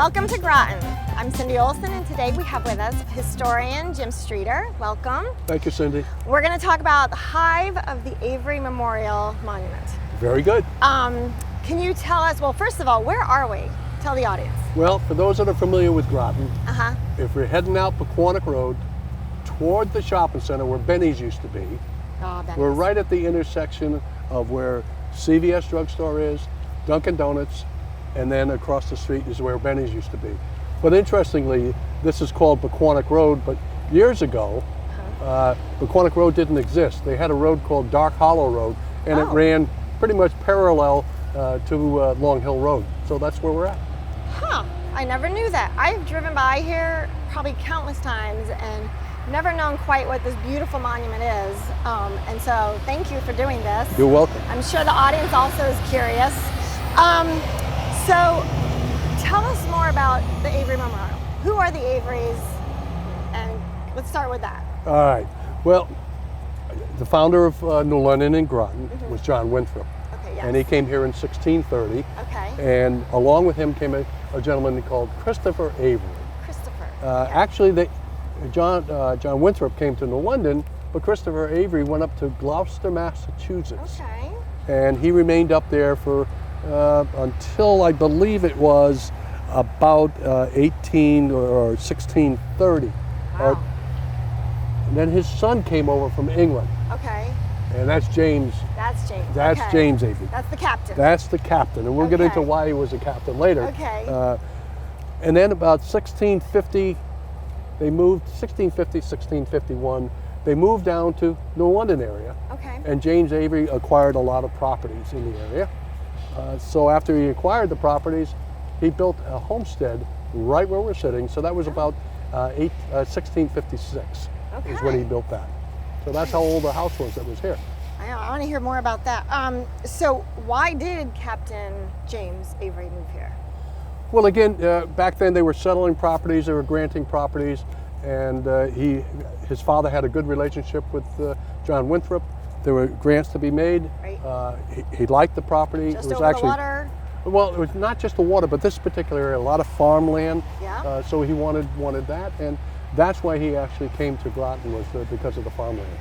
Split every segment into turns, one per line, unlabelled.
Welcome to Groton. I'm Cindy Olsen, and today we have with us historian Jim Streeter. Welcome.
Thank you, Cindy.
We're going to talk about the Hive of the Avery Memorial Monument.
Very good.
Can you tell us, well, first of all, where are we? Tell the audience.
Well, for those that are familiar with Groton, if we're heading out Pequannock Road toward the shopping center where Benny's used to be, we're right at the intersection of where CVS drugstore is, Dunkin' Donuts, and then across the street is where Benny's used to be. But interestingly, this is called Pequannock Road, but years ago, Pequannock Road didn't exist. They had a road called Dark Hollow Road, and it ran pretty much parallel to Long Hill Road. So that's where we're at.
Huh, I never knew that. I've driven by here probably countless times and never known quite what this beautiful monument is. And so thank you for doing this.
You're welcome.
I'm sure the audience also is curious. So tell us more about the Avery Memorial. Who are the Averys? And let's start with that.
All right. Well, the founder of New London and Groton was John Winthrop.
Okay, yes.
And he came here in 1630.
Okay.
And along with him came a gentleman called Christopher Avery.
Christopher.
Actually, John Winthrop came to New London, but Christopher Avery went up to Gloucester, Massachusetts.
Okay.
And he remained up there for until I believe it was about 18 or 1630.
Wow.
And then his son came over from England.
Okay.
And that's James.
That's James.
That's
okay.
James Avery.
That's the captain.
That's the captain. And we'll get into why he was a captain later.
Okay.
And then about 1650, they moved, 1650, 1651, they moved down to New London area.
Okay.
And James Avery acquired a lot of properties in the area. So after he acquired the properties, he built a homestead right where we're sitting. So that was about 1656 is when he built that. So that's how old the house was that was here.
I want to hear more about that. So why did Captain James Avery move here?
Well, again, back then they were settling properties, they were granting properties, and his father had a good relationship with John Winthrop. There were grants to be made.
Right.
He liked the property.
Just
it was
over
actually,
the water?
Well, it was not just the water, but this particular area, a lot of farmland.
Yeah.
So he wanted that, and that's why he actually came to Groton, was because of the farmlands.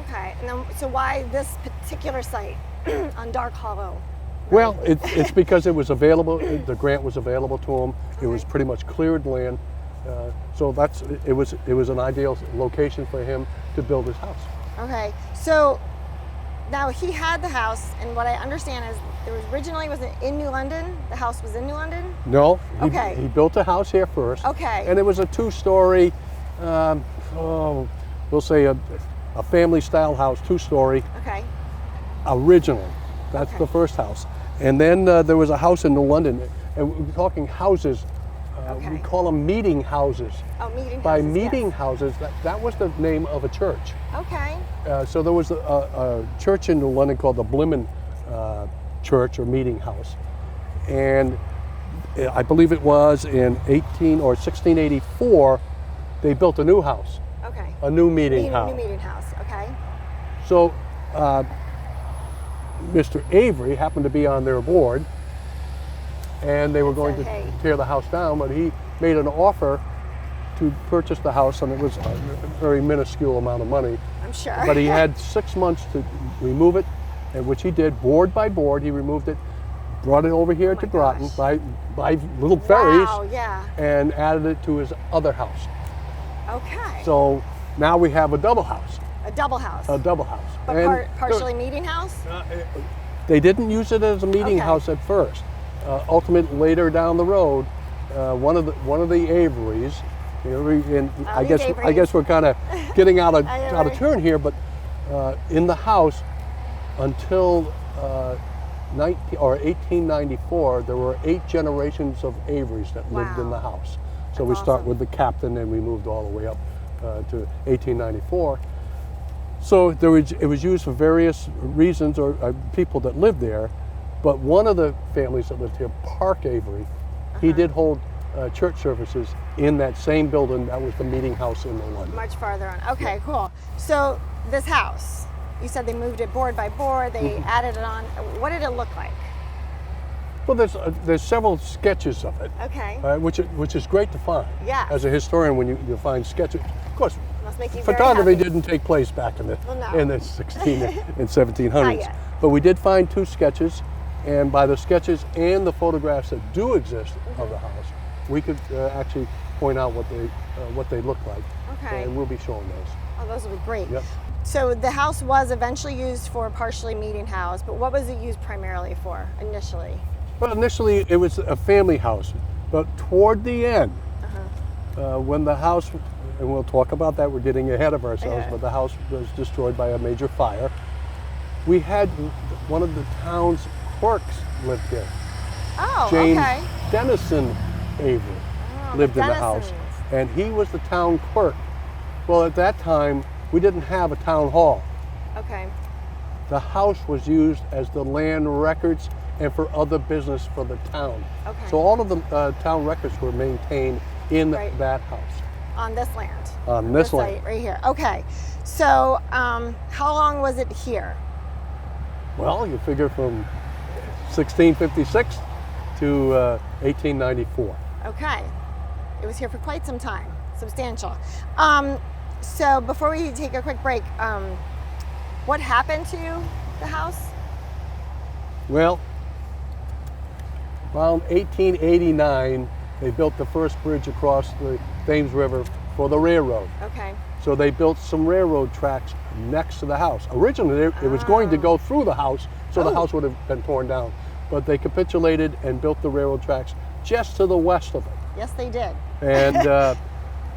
Okay, and then, so why this particular site on Dark Hollow?
Well, it's because it was available, the grant was available to him. It was pretty much cleared land. So it was an ideal location for him to build his house.
Okay, so now he had the house, and what I understand is it was originally in New London? The house was in New London?
No,
he
built a house here first.
Okay.
And it was a two-story, we'll say a family-style house, two-story.
Okay.
Originally. That's the first house. And then there was a house in New London, and we're talking houses. We call them meeting houses.
Oh, meeting houses.
By meeting houses, that was the name of a church.
Okay.
So there was a church in New London called the Blimmen Church or Meeting House. And I believe it was in 1684, they built a new house.
Okay.
A new meeting house.
New meeting house, okay.
So Mr. Avery happened to be on their board, and they were going to tear the house down, but he made an offer to purchase the house, and it was a very minuscule amount of money.
I'm sure.
But he had 6 months to remove it, and which he did, board by board. He removed it, brought it over here to Groton by little ferries, and added it to his other house.
Okay.
So now we have a double house.
A double house.
A double house.
But partially meeting house?
They didn't use it as a meeting house at first. Ultimately, later down the road, one of the Averys, and I guess we're kind of getting out of turn here, but in the house until 1894, there were 8 generations of Averys that lived in the house. So we start with the captain, and we moved all the way up to 1894. So it was used for various reasons or people that lived there, but one of the families that lived here, Park Avery, he did hold church services in that same building that was the meeting house in New London.
Much farther on. Okay, cool. So this house, you said they moved it board by board, they added it on. What did it look like?
Well, there's several sketches of it.
Okay.
Which is great to find.
Yeah.
As a historian, when you find sketches, of course,
Must make you
photography
very happy.
didn't take place back in the
Well, no.
in the 16 and 1700s.
Not yet.
But we did find 2 sketches, and by the sketches and the photographs that do exist of the house, we could actually point out what they look like.
Okay.
And we'll be showing those.
Oh, those would be great.
Yep.
So the house was eventually used for partially meeting house, but what was it used primarily for initially?
Well, initially it was a family house, but toward the end, when the house, and we'll talk about that, we're getting ahead of ourselves,
Yeah.
but the house was destroyed by a major fire. We had one of the town's clerks lived here.
Oh,
James
okay.
Dennison Avery
Oh,
lived
the
in the house,
Dennisons.
and he was the town clerk. Well, at that time, we didn't have a town hall.
Okay.
The house was used as the land records and for other business for the town.
Okay.
So all of the town records were maintained in
Right.
that house.
On this land.
On this
Site
land.
right here. Okay. So how long was it here?
Well, you figure from 1656 to 1894.
Okay. It was here for quite some time. Substantial. So before we take a quick break, what happened to the house?
Well, around 1889, they built the first bridge across the Thames River for the railroad.
Okay.
So they built some railroad tracks next to the house. Originally, it was going to go through the house, so the house would have been torn down. But they capitulated and built the railroad tracks just to the west of it.
Yes, they did.
And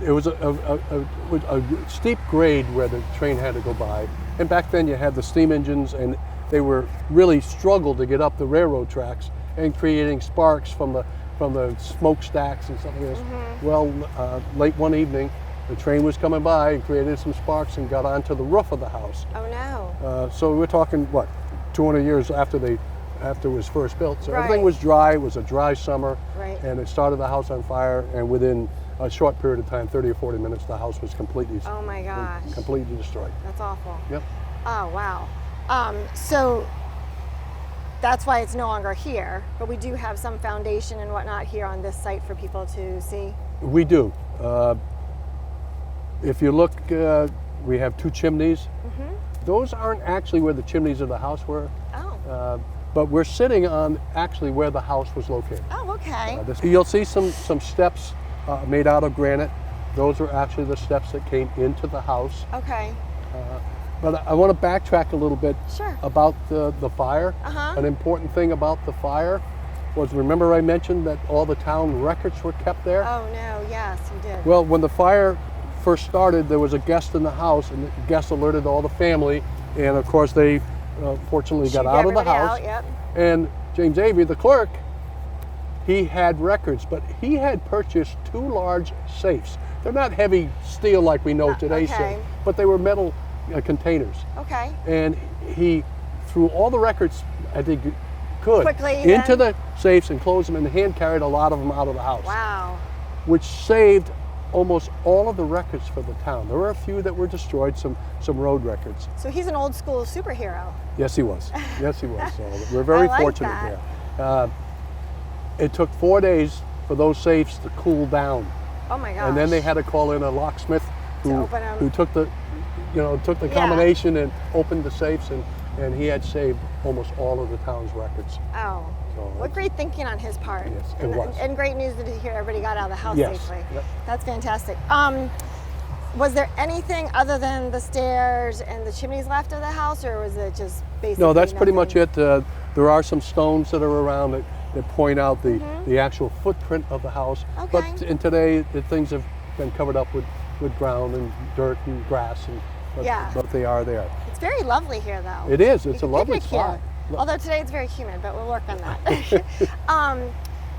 it was a steep grade where the train had to go by. And back then you had the steam engines, and they were really struggled to get up the railroad tracks and creating sparks from the smokestacks and something else. Well, late one evening, the train was coming by and created some sparks and got onto the roof of the house.
Oh no.
So we're talking, what, 200 years after it was first built. So everything
Right.
was dry. It was a dry summer.
Right.
And it started the house on fire, and within a short period of time, 30 or 40 minutes, the house was completely
Oh my gosh.
completely destroyed.
That's awful.
Yep.
Oh wow. So that's why it's no longer here, but we do have some foundation and whatnot here on this site for people to see.
We do. If you look, we have 2 chimneys. Those aren't actually where the chimneys of the house were,
Oh.
but we're sitting on actually where the house was located.
Oh, okay.
You'll see some steps made out of granite. Those are actually the steps that came into the house.
Okay.
But I want to backtrack a little bit
Sure.
about the fire. An important thing about the fire was, remember I mentioned that all the town records were kept there?
Oh no, yes, you did.
Well, when the fire first started, there was a guest in the house, and the guest alerted all the family, and of course they fortunately got
Shoot
out of the
everybody
house.
out, yep.
And James Avery, the clerk, he had records, but he had purchased 2 large safes. They're not heavy steel like we know today's
okay.
safe, but they were metal containers.
Okay.
And he threw all the records I think he could
Quickly,
into
then?
the safes and closed them, and hand carried a lot of them out of the house,
Wow.
which saved almost all of the records for the town. There were a few that were destroyed, some road records.
So he's an old school superhero.
Yes, he was. Yes, he was. So we're very
like
fortunate
that.
there. It took 4 days for those safes to cool down,
Oh my gosh.
and then they had to call in a locksmith who
open 'em.
who took the
Yeah.
combination and opened the safes, and he had saved almost all of the town's records.
Oh.
So
What great thinking on his part.
Yes, it
and,
was.
And great news to hear everybody got out of the house
Yes,
safely.
yep.
That's fantastic. Was there anything other than the stairs and the chimneys left of the house, or was it just basically
No, that's pretty much
nothing?
it. There are some stones that are around that point out the actual footprint of the house. But
Okay.
in today, the things have been covered up with ground and dirt and grass,
Yeah.
but they are there.
It's very lovely here, though.
It is.
You
It's a
can
lovely
picnic here.
spot.
Although today it's very humid, but we'll work on that.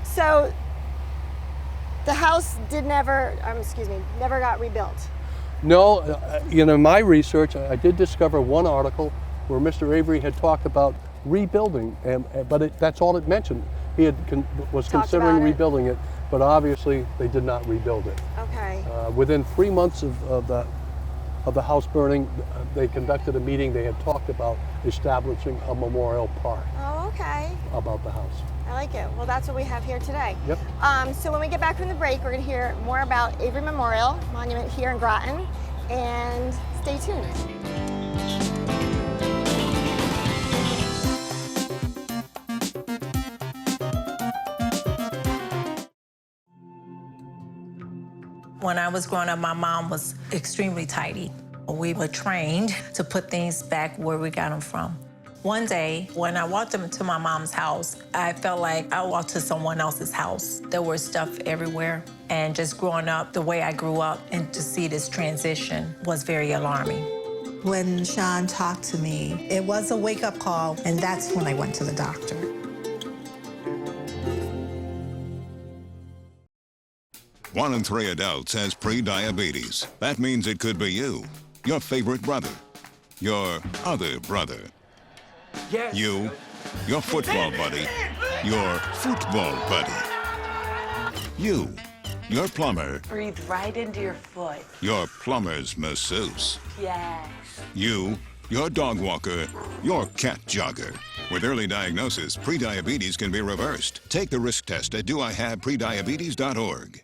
So the house never got rebuilt.
No, my research, I did discover one article where Mr. Avery had talked about rebuilding, but that's all it mentioned. He was
Talked
considering
about it.
rebuilding it, but obviously they did not rebuild it.
Okay.
Within 3 months of the house burning, they conducted a meeting. They had talked about establishing a memorial park
Oh, okay.
about the house.
I like it. Well, that's what we have here today.
Yep.
So when we get back from the break, we're going to hear more about Avery Memorial Monument here in Groton, and stay tuned.
When I was growing up, my mom was extremely tidy. We were trained to put things back where we got them from. One day, when I walked into my mom's house, I felt like I walked to someone else's house. There was stuff everywhere. And just growing up the way I grew up, and to see this transition was very alarming.
When Sean talked to me, it was a wake-up call, and that's when I went to the doctor.
One in 3 adults has pre-diabetes. That means it could be you, your favorite brother, your other brother,
Yes.
you, your football buddy, your football buddy, you, your plumber,
Breathe right into your foot.
your plumber's masseuse,
Yes.
you, your dog walker, your cat jogger. With early diagnosis, pre-diabetes can be reversed. Take the risk test at doihaveprediabetes.org.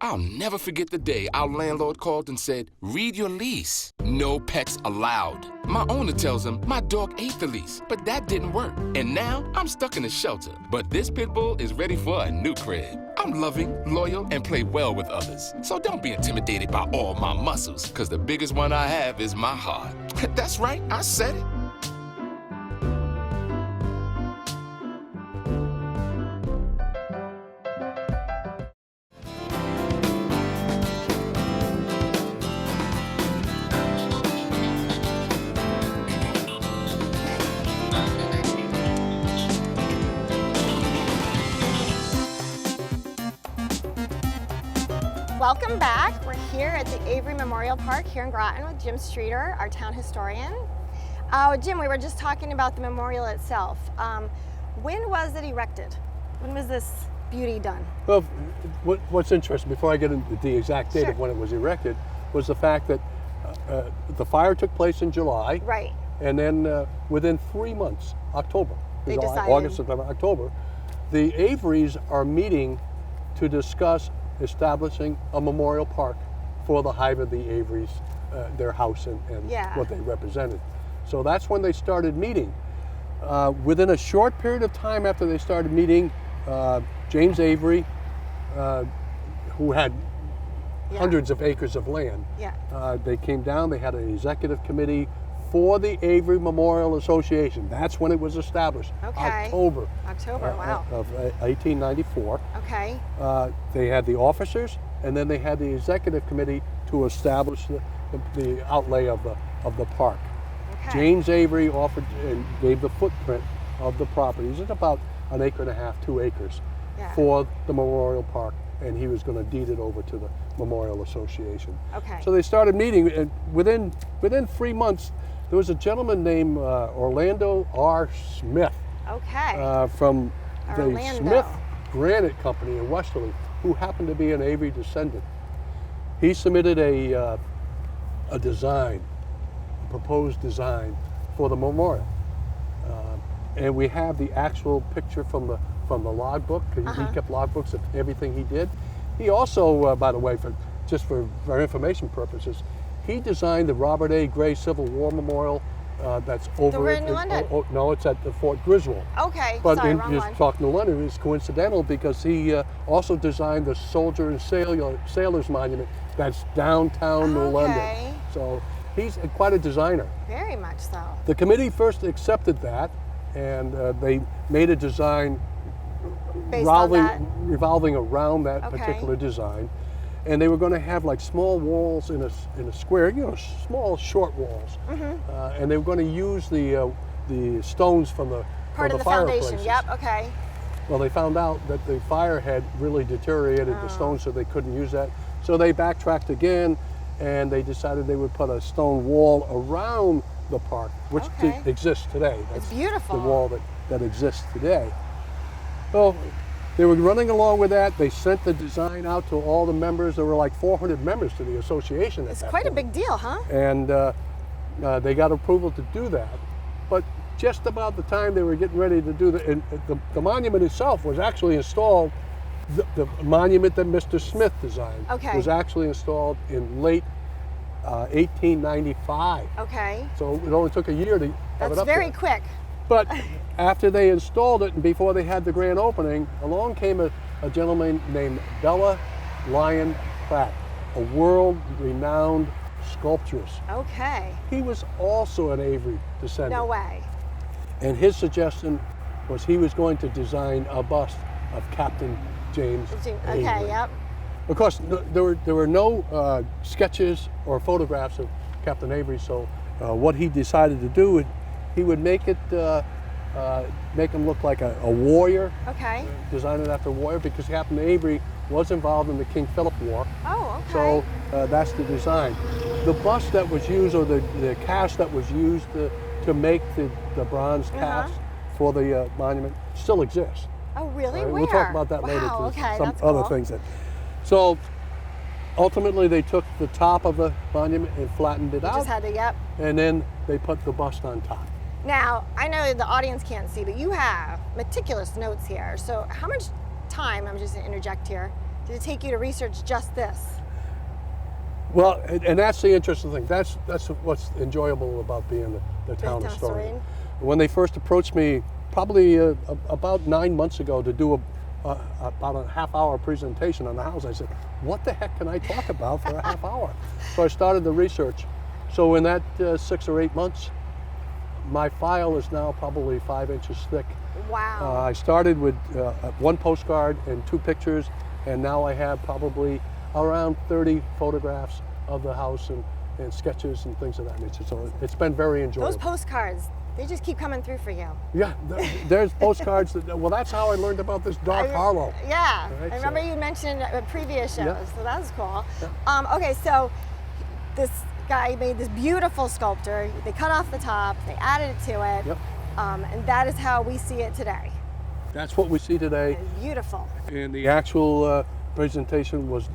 I'll never forget the day our landlord called and said, read your lease. No pets allowed. My owner tells him my dog ate the lease, but that didn't work. And now I'm stuck in a shelter. But this pit bull is ready for a new crib. I'm loving, loyal, and play well with others. So don't be intimidated by all my muscles, because the biggest one I have is my heart. That's right, I said it.
Welcome back. We're here at the Avery Memorial Park here in Groton with Jim Streeter, our town historian. Jim, we were just talking about the memorial itself. When was it erected? When was this beauty done?
Well, what's interesting, before I get into the exact date of when it was erected, was the fact that the fire took place in July.
Right.
And then within 3 months, October,
They
July,
decided.
August, September, October, the Averys are meeting to discuss establishing a memorial park for the Hive of the Averys, their house and
Yeah.
what they represented. So that's when they started meeting. Within a short period of time after they started meeting, James Avery, who had hundreds of acres of land, they came down, they had an executive committee for the Avery Memorial Association. That's when it was established.
Okay.
October
Wow.
of 1894.
Okay.
They had the officers, and then they had the executive committee to establish the outlay of the park.
Okay.
James Avery offered and gave the footprint of the properties. It's about 1.5 acres, 2 acres, for the memorial park, and he was going to deed it over to the Memorial Association.
Okay.
So they started meeting, and within 3 months, there was a gentleman named Orlando R. Smith.
Okay.
From the
Orlando.
Smith Granite Company in Westerly, who happened to be an Avery descendant. He submitted a design, a proposed design for the memorial, and we have the actual picture from the logbook. He kept logbooks of everything he did. He also, by the way, for information purposes, he designed the Robert A. Gray Civil War Memorial. That's over
we're in New London.
No, it's at the Fort Griswold.
Okay.
But
Sorry,
in
wrong
just
one.
talking to London, it's coincidental because he also designed the Soldier and Sailors Monument that's downtown New London. So he's quite a designer.
Very much so.
The committee first accepted that, and they made a design revolving around that particular design. And they were going to have like small walls in a square, small short walls, and they were going to use the stones from the
Part of the
fireplaces.
foundation. Yep. Okay.
Well, they found out that the fire had really deteriorated the stones, so they couldn't use that. So they backtracked again, and they decided they would put a stone wall around the park, which exists today. That's
It's beautiful.
the wall that exists today. Well, they were running along with that. They sent the design out to all the members. There were like 400 members to the association at
It's
that
quite a
point.
big deal, huh?
And They got approval to do that, but just about the time they were getting ready to do the monument itself was actually installed. The monument that Mr. Smith designed was actually installed in late 1895.
Okay.
So it only took a year to have it up
That's very
there.
quick.
But after they installed it and before they had the grand opening, along came a gentleman named Bella Lyon Pratt, a world-renowned sculptress.
Okay.
He was also an Avery descendant.
No way.
And his suggestion was he was going to design a bust of Captain James
Okay,
Avery.
yep.
Of course, there were no sketches or photographs of Captain Avery, so what he decided to do, he would make him look like a warrior.
Okay.
Design it after a warrior, because Captain Avery was involved in the King Philip War.
Oh, okay.
So that's the design. The bust that was used, or the cast that was used to make the bronze cast for the monument still exists.
Oh, really? Where?
We'll talk about that later.
Wow, okay,
Some
that's
other
cool.
things. So ultimately they took the top of the monument and flattened it out.
Just had to, yep.
And then they put the bust on top.
Now, I know the audience can't see, but you have meticulous notes here. So how much time, I'm just going to interject here, did it take you to research just this?
Well, and that's the interesting thing. That's what's enjoyable about being the town historian. When they first approached me, probably about 9 months ago, to do about a half-hour presentation on the house, I said, what the heck can I talk about for a half hour? So I started the research. So in that 6 or 8 months, my file is now probably 5 inches thick.
Wow.
I started with one postcard and 2 pictures, and now I have probably around 30 photographs of the house and sketches and things of that nature. So it's been very enjoyable.
Those postcards, they just keep coming through for you.
Yeah, there's postcards. Well, that's how I learned about this dark hollow.
Yeah,
Right,
I remember
so-
you mentioned previous shows,
Yeah.
so that was cool.
Yeah.
Okay, so this guy made this beautiful sculpture. They cut off the top, they added it to it,
Yep.
and that is how we see it today.
That's what we see today.
It's beautiful.
And the actual presentation was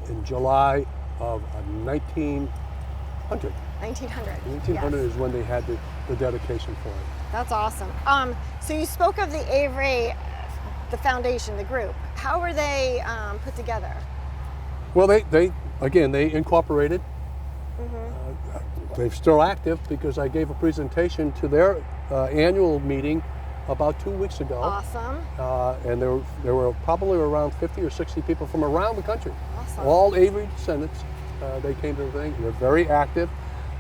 in July of 1900.
1900.
1900
Yes.
is when they had the dedication for it.
That's awesome. So you spoke of the Avery, the foundation, the group. How were they put together?
Well, they incorporated. They're still active because I gave a presentation to their annual meeting about 2 weeks ago.
Awesome.
And there were probably around 50 or 60 people from around the country.
Awesome.
All Avery descendants. They came to the thing. They're very active.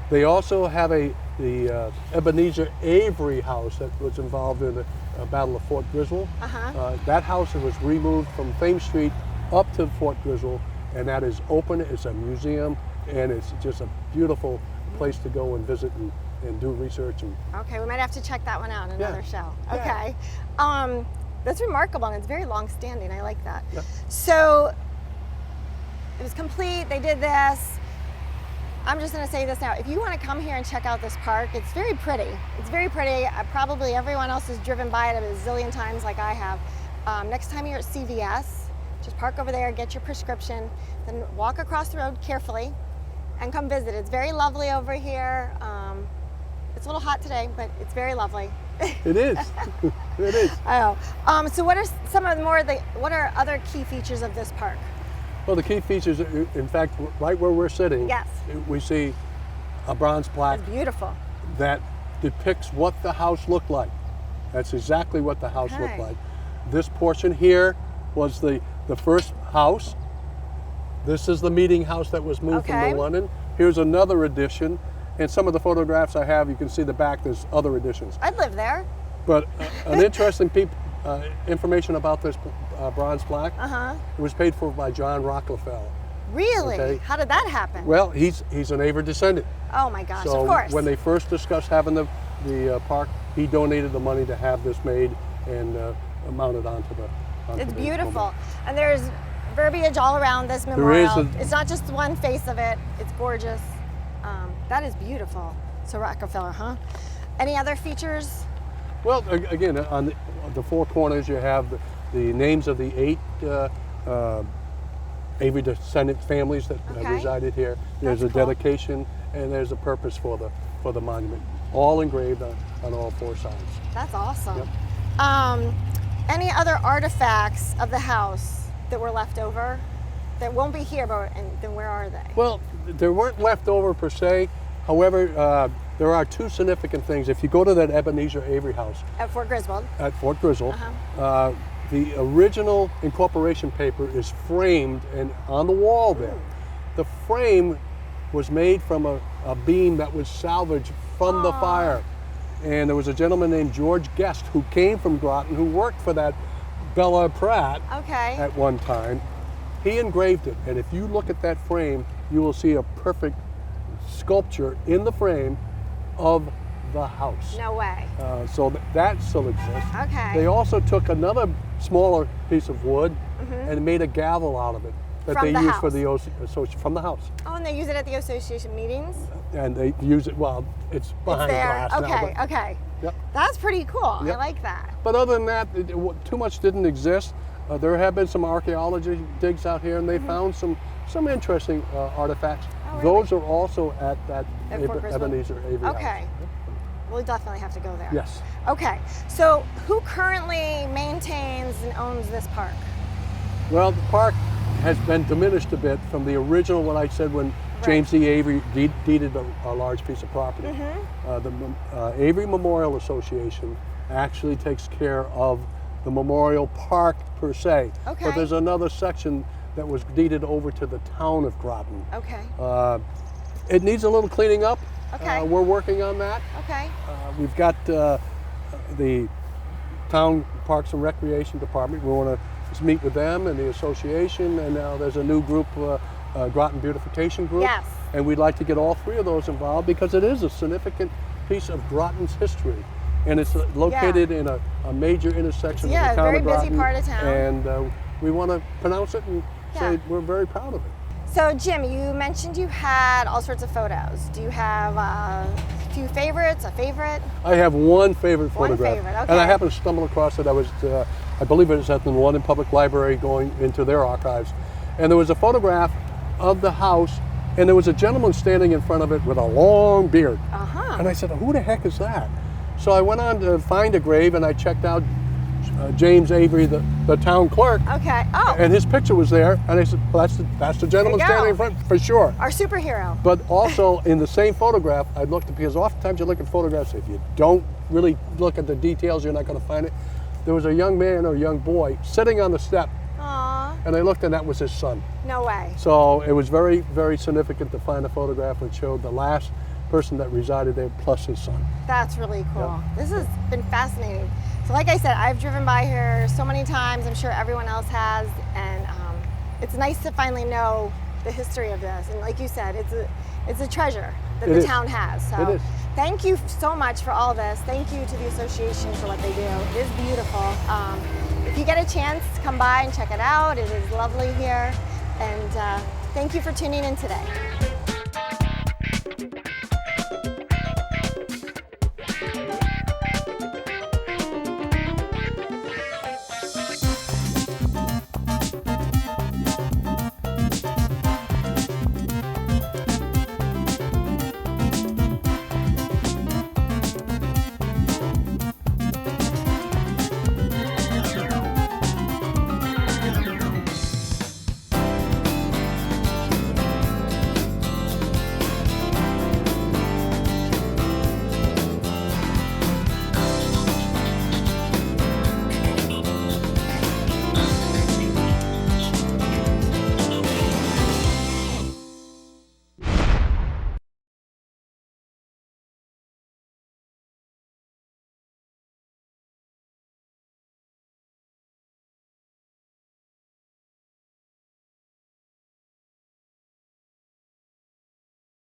They also have the Ebenezer Avery House that was involved in the Battle of Fort Griswold. That house was removed from Thames Street up to Fort Griswold, and that is open. It's a museum, and it's just a beautiful place to go and visit and do research.
Okay, we might have to check that one out in another show.
Yeah.
Okay. That's remarkable, and it's very long-standing. I like that.
Yeah.
So it was complete. They did this. I'm just going to say this now. If you want to come here and check out this park, it's very pretty. It's very pretty. Probably everyone else has driven by it a zillion times like I have. Next time you're at CVS, just park over there, get your prescription, then walk across the road carefully and come visit. It's very lovely over here. It's a little hot today, but it's very lovely.
It is. It is.
Oh. So what are some of what are other key features of this park?
Well, the key features, in fact, right where we're sitting,
Yes.
we see a bronze plaque
It's beautiful.
that depicts what the house looked like. That's exactly what the house looked
Okay.
like. This portion here was the first house. This is the meeting house that was moved from
Okay.
New London. Here's another addition. And some of the photographs I have, you can see the back, there's other additions.
I'd live there.
But an interesting information about this bronze plaque, it was paid for by John Rockefeller.
Really?
Okay.
How did that happen?
Well, he's an Avery descendant.
Oh my gosh,
So
of course.
when they first discussed having the park, he donated the money to have this made and mounted onto the.
It's
the
beautiful.
monument.
And there's verbiage all around this
There
memorial.
is
It's not just one face of it. It's gorgeous. That is beautiful. So Rockefeller, huh? Any other features?
Well, again, on the 4 corners, you have the names of the 8 Avery descendant families that
Okay.
resided here. There's
That's
a
cool.
dedication, and there's a purpose for the monument, all engraved on all 4 sides.
That's awesome.
Yep.
Any other artifacts of the house that were left over that won't be here, but then where are they?
Well, there weren't left over per se. However, there are 2 significant things. If you go to that Ebenezer Avery House
At Fort Griswold.
at Fort Griswold, the original incorporation paper is framed and on the wall there.
Ooh.
The frame was made from a beam that was salvaged from the fire. And there was a gentleman named George Guest who came from Groton, who worked for that Bella Pratt at one time. He engraved it, and if you look at that frame, you will see a perfect sculpture in the frame of the house.
No way.
So that still exists.
Okay.
They also took another smaller piece of wood and made a gavel out of it that
From
they
the
use
house.
for the association from the house.
Oh, and they use it at the association meetings?
And they use it, well, it's behind
It's there.
glass now.
Okay,
but-
okay.
Yep.
That's pretty cool.
Yep.
I like that.
But other than that, too much didn't exist. There have been some archaeology digs out here, and they found some interesting artifacts.
Oh, really?
Those are also at that
At Fort Griswold?
Ebenezer Avery House.
Okay. We'll definitely have to go there.
Yes.
Okay. So who currently maintains and owns this park?
Well, the park has been diminished a bit from the original, what I said when James E. Avery deeded a large piece of property. The Avery Memorial Association actually takes care of the memorial park per se.
Okay.
But there's another section that was deeded over to the town of Groton.
Okay.
It needs a little cleaning up.
Okay.
We're working on that.
Okay.
We've got the town Parks and Recreation Department. We want to meet with them and the association, and now there's a new group, Groton Beautification Group.
Yes.
And we'd like to get all 3 of those involved because it is a significant piece of Groton's history. And it's located in a major intersection of the town
very
of Groton.
busy part of town.
And we want to pronounce it and say we're very proud of it.
So Jim, you mentioned you had all sorts of photos. Do you have a few favorites, a favorite?
I have one favorite photograph.
One favorite, okay.
And I happened to stumble across it. I believe it was at the London Public Library going into their archives. And there was a photograph of the house, and there was a gentleman standing in front of it with a long beard. And I said, who the heck is that? So I went on to find a grave, and I checked out James Avery, the town clerk.
Okay. Oh.
And his picture was there, and I said, well, that's the gentleman standing in front, for sure.
Our superhero.
But also in the same photograph, I looked at, because oftentimes you look at photographs, if you don't really look at the details, you're not going to find it. There was a young man or a young boy sitting on the step,
Aww.
and I looked, and that was his son.
No way.
So it was very, very significant to find a photograph that showed the last person that resided there plus his son.
That's really cool.
Yeah.
This has been fascinating. So like I said, I've driven by here so many times. I'm sure everyone else has. And it's nice to finally know the history of this. And like you said, it's a treasure that the town has. So
It is.
Thank you so much for all this. Thank you to the association for what they do. It is beautiful. If you get a chance, come by and check it out. It is lovely here. And thank you for tuning in today.